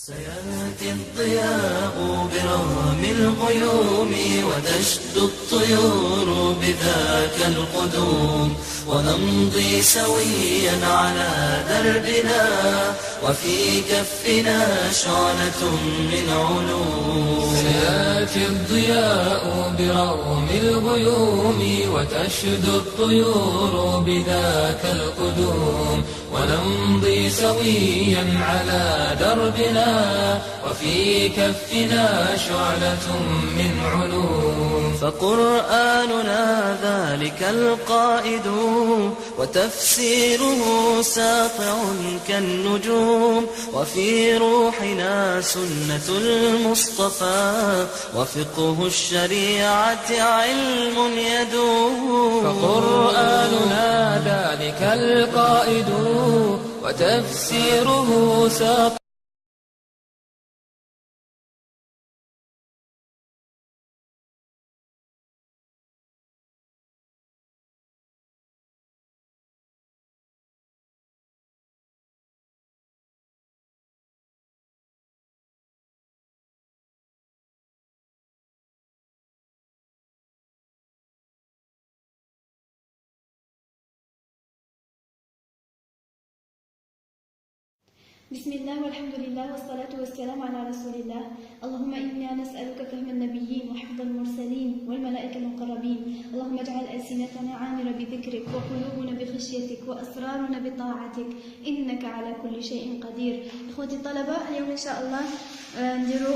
سيأتي الضياء برغم الغيوم وتشدو الطيور بذاك القدوم ونمضي سويا على دربنا وفي كفنا شعلة من علوم. سيأتي الضياء برغم الغيوم وتشدو الطيور بذاك القدوم ونمضي سويا على دربنا وفي كفنا شعلة من علوم. فقرآننا ذلك القائد وتفسيره ساطع كالنجوم وفي روحنا سنة المصطفى وفقه الشريعة علم يدوم. فقرآننا ذلك القائد وتفسيره ساطع بسم الله والحمد لله والصلاة والسلام على رسول الله. اللهم إنا نسألك فهم النبيين وحفظ المرسلين والملائكة المقربين. اللهم اجعل ألسنتنا عامرة بذكرك وقلوبنا بخشيتك وأسرارنا بطاعتك إنك على كل شيء قدير. إخوتي الطلبة، اليوم إن شاء الله نديرو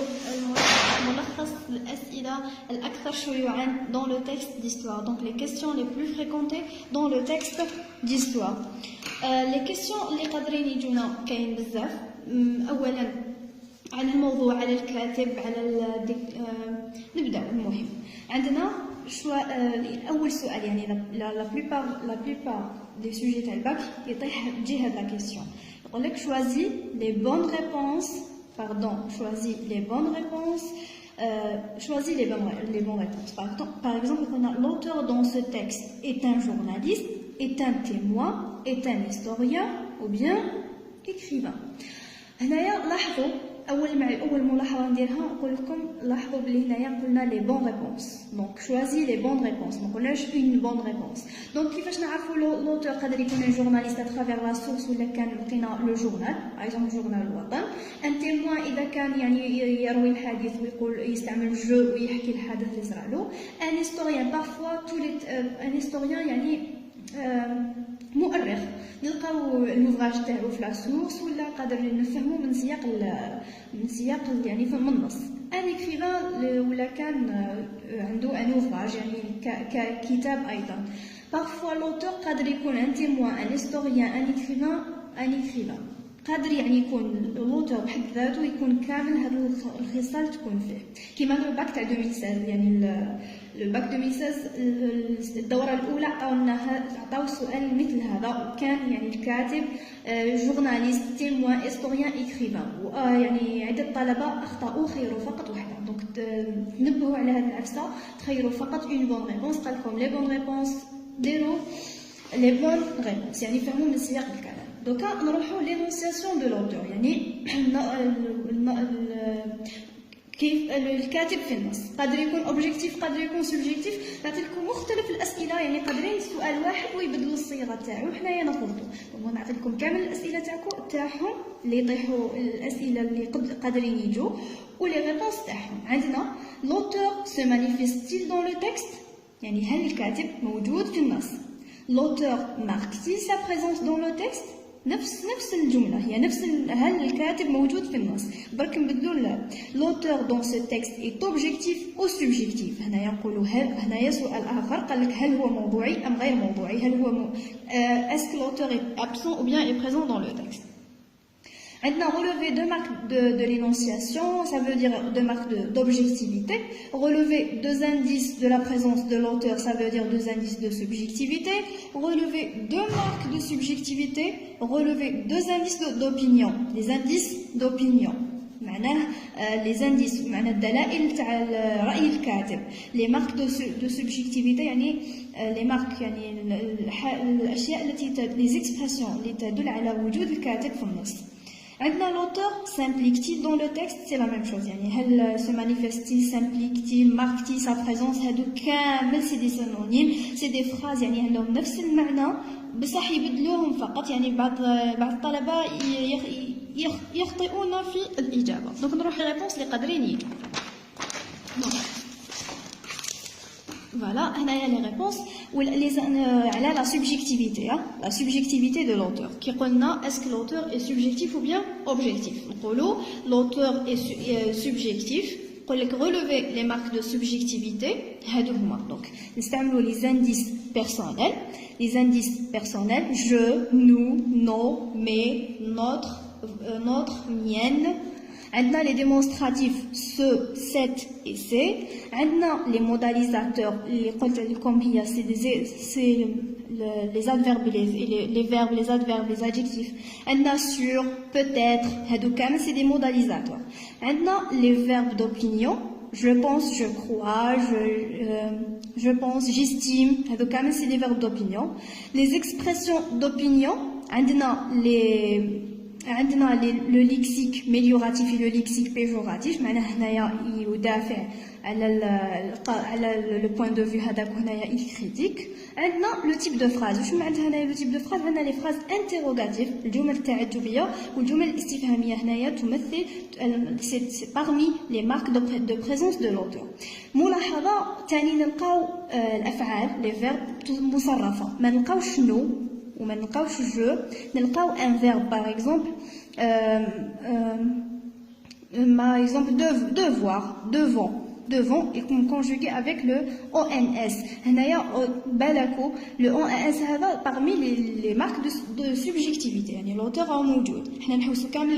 ملخص الأسئلة الأكثر شيوعا dans le texte d'histoire. Donc les questions les plus fréquentées dans le texte d'histoire. لي كيسيون اللي قادرين يجونا كاين بزاف. اولا عن الموضوع، على الكاتب، على نبداو. المهم عندنا اول سؤال، يعني لا بلوبار دي سوجي تاع الباك يطيح تجي هاد لا كيسيون، يقول لك choisis les bonnes réponses Par exemple, l'auteur dans ce texte est un journaliste, est un témoin, est un historien ou bien écrivain. هنايا لاحظوا اول ملاحظه نديرها، نقول لكم لاحظوا بلي هنايا قلنا لي بون ريبونس. دونك شوازي لي بون ريبونس، ما قلناش اون بون ريبونس. دونك كيفاش نعرفوا لوتور قادر يكون ان جورناليست اترافير لا سورس ولا كان لقينا لو جورنال، باغ اكزومبل جورنال الوطن. ان تيموان اذا كان يعني يروي الحديث ويقول يستعمل جو ويحكي الحدث اللي صرا له. ان هيستوريان بارفوا ان هيستوريان يعني مؤرخ، نلقاو لوفراج تاعو في لا سورس ولا قادر نفهمو من سياق يعني من النص. ان اكريفان ولا كان عنده ان اوفراج يعني ككتاب ايضا. بارفوا لوتور قادر يكون ان تيموان، ان هيستوريان، ان اكريفان. قادر يعني يكون لوتور بحد ذاته يكون كامل هاد الخصال تكون فيه. كيما لو باك تاع 2016، يعني الباك 2016 الدورة الأولى عطاو سؤال مثل هذا، كان يعني الكاتب جورناليست، تيموان، هيستوريان، إكريفان. يعني عدة طلبة أخطأوا، خيروا فقط واحدة. دونك تنبهوا على هذه العفسة، تخيروا فقط اون بون ريبونس. قال لكم لي بون ريبونس ديروا لي بون ريبونس، يعني فهموا من سياق الكلام. دوكا نروحوا لينونسياسيون دو لوتور، يعني كيف الكاتب في النص. قادر يكون اوبجيكتيف، قادر يكون سوبجيكتيف. نعطي لكم مختلف الاسئله، يعني قادرين سؤال واحد ويبدلوا الصيغه تاعو، حنايا ناخذوا. نعطي لكم كامل الاسئله تاعهم اللي يطيحوا، الاسئله اللي قادرين يجوا ولي ريبونس تاعهم. عندنا لوتور سو مانيفيست دون لو تكست، يعني هل الكاتب موجود في النص. لوتور ماركتي سا بريزونس دون لو تكست، نفس الجملة هي هل الكاتب موجود في النص. برك نبدلوا لوتور دون سو تكست ايت اوبجيكتيف او سوبجيكتيف. هنايا نقولوا هنايا سؤال اخر، قال لك هل هو موضوعي ام غير موضوعي، هل هو اسك لوتور اي ابسون او بيان اي بريزون دون لو تكست. عندنا relever deux marques de l'énonciation, ça veut dire deux marques d'objectivité. Relever deux indices de la présence de l'auteur, ça veut dire deux indices de subjectivité. Relever deux marques de subjectivité, relever deux indices d'opinion. Les indices d'opinion. معناه les indices معناه الدلائل تاع رأي الكاتب. les marques de subjectivité يعني les marques يعني الأشياء التي les expressions اللي تدل على وجود الكاتب في النص. Maintenant, l'auteur s'implique-t-il dans le texte? C'est la même chose. Yani, elle se manifeste-t-il, s'implique-t-il, marque-t-il sa présence? C'est des synonymes, c'est des phrases يعني عندهم نفس المعنى بصح يبدلوهم فقط. يعني بعض الطلبة يخطئون في الإجابة. دونك نروح للريبونس اللي قادرين يجوا. Voilà, on a les réponses à la subjectivité, la subjectivité de l'auteur. Qui est-ce que l'auteur est subjectif ou bien objectif? L'auteur est subjectif. Relever les marques de subjectivité. Donc, nous les indices personnels. Les indices personnels, je, nous, nos, mes, notre, mienne. On a les démonstratifs ce, cette et c'est. On a les modalisateurs, c'est les adverbes, les verbes, les adverbes, les adjectifs. On a sur, peut-être, c'est des modalisateurs. On a les verbes d'opinion. Je pense, je crois, je pense, j'estime. C'est des verbes d'opinion. Les expressions d'opinion. On a le lexique mélioratif et le lexique péjoratif. معناه هنايا يدافع على le point de vue هذاك هنايا il critique. عندنا le type de phrase. واش معناتها هنايا le type de phrase؟ عندنا les phrases interrogatives، الجمل التعجبيه والجمل الاستفهاميه. هنايا تمثل c'est parmi les marques de présence de l'auteur. ملاحظه ثاني نلقاو الافعال les verbes مصرفه، ما نلقاوش شنو وما نلقاوش جو. نلقاو un verbe par exemple par exemple devoir, devant et conjugué avec le ONS. Le ONS parmi les marques de subjectivité. يعني l'auteur a موجود. احنا نحوسوا كامل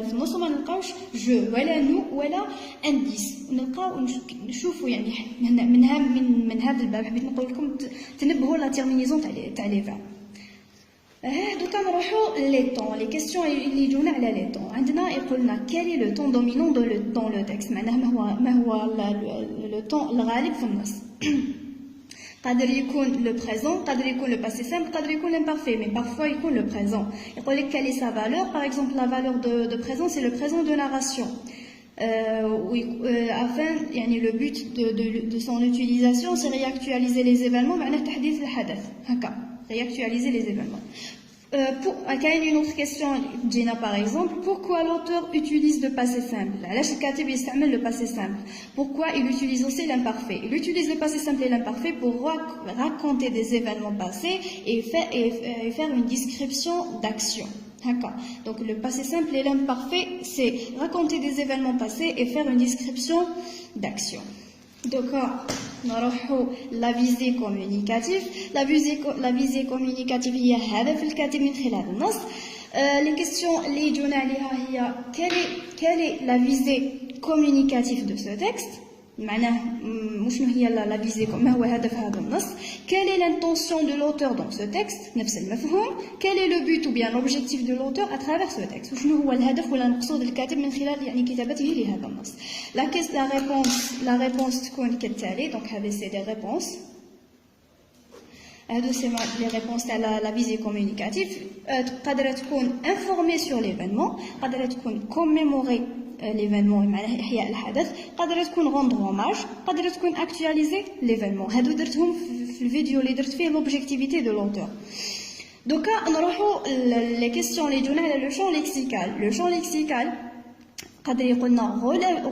في النص وما نلقاوش جو ولا نو ولا انديس. نلقاو نشوفوا يعني من هذا الباب حبيت نقول لكم تنبهوا لا تيرمينيزون تاع لي فيرب. دوكا نروحوا لي طون. لي كيسيون اللي يجونا على لي طون. عندنا يقولنا quel est le ton dominant dans le texte. معناه ما هو le ton الغالب في النص. قادر يكون le présent، قادر يكون le passé simple، قادر يكون l'imparfait، mais parfois يكون le présent. يقول لك quelle est sa valeur. Par exemple, la valeur de présent, c'est le présent de narration. Afin, يعني le but de son utilisation, c'est réactualiser les événements. معناه تحديث الحدث. هكا réactualiser les événements. Une autre question, Gina, par exemple, pourquoi l'auteur utilise le passé simple? Le passé simple. Pourquoi il utilise aussi l'imparfait? Il utilise le passé simple et l'imparfait pour raconter des événements passés et faire une description d'action. D'accord. Donc le passé simple et l'imparfait, c'est raconter des événements passés et faire une description d'action. D'accord. La visée communicative. La visée communicative هي هدف الكاتب من خلال النص. Les questions اللي يجونا عليها هي quelle est la visée communicative de ce texte. معناه شنو هي la visée، ما هو هدف هذا النص. Quelle est l'intention de l'auteur dans ce texte؟ نفس المفهوم. Quel est le but ou bien l'objectif de l'auteur à travers ce texte؟ وشنو هو الهدف ولا المقصود الكاتب من خلال يعني كتابته لهذا النص. La réponse تكون كالتالي. Donc هذه c'est des réponses. هادو سي لي ريبونس تاع la visée communicative. قادرة تكون informer sur l'événement، قادرة تكون commémorer l'événement معناه إحياء الحدث، قادرة تكون rendre hommage، قادرة تكون actualiser l'événement. هادو درتهم في الفيديو اللي درت فيه l'objectivité de l'auteur. دوكا نروحوا لي كيسيون اللي جونا على لو شون ليكسيكال. لو شون ليكسيكال قادر يقولنا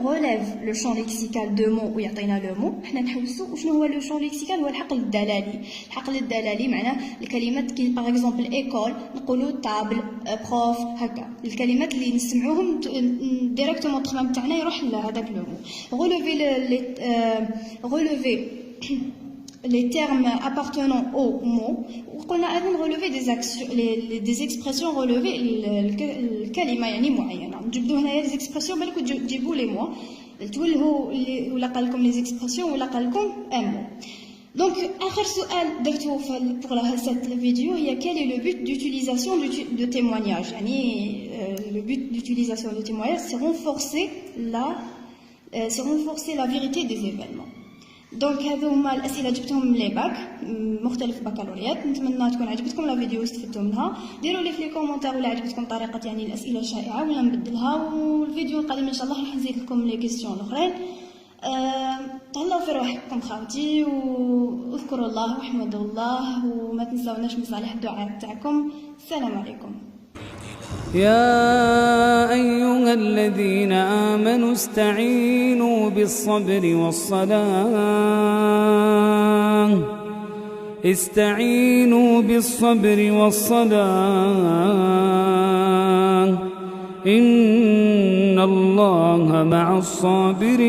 relève le champ lexical de mots ويعطينا لو مو. حنا نحوسوا وشنو هو لو شون ليكسيكال؟ هو الحقل الدلالي. الحقل الدلالي معناه الكلمات كي باغ اكزومبل ايكول نقولوا تابل بروف. هكا الكلمات اللي نسمعوهم ديريكتومون التخمام تاعنا يروح لهذاك لو مو. relever les termes appartenant au mot. وقلنا أيضا relever des expressions relever الكلمة يعني معينة. نجبدو هنايا des expressions بالك تجيبوا لي موا تولهوا ولا قال لكم les expressions ولا قال لكم un mot. Donc آخر سؤال درتو pour cette vidéo هي quel est le but d'utilisation de témoignage. يعني le but d'utilisation de témoignage c'est renforcer la vérité des événements. دونك هذو هما الاسئله جبتهم من لي باك مختلف بكالوريات. نتمنى تكون عجبتكم لا فيديو واستفدتوا منها. ديروا لي في لي كومونتير ولا عجبتكم طريقه يعني الاسئله الشائعه ولا نبدلها، والفيديو القادم ان شاء الله راح نزيد لكم لي كيسيون الاخرين. تهلاو في روحكم خاوتي، واذكروا الله واحمدوا الله، وما تنساوناش من صالح الدعاء تاعكم. السلام عليكم. يا أيها الذين آمنوا استعينوا بالصبر والصلاة، استعينوا بالصبر والصلاة إن الله مع الصابرين.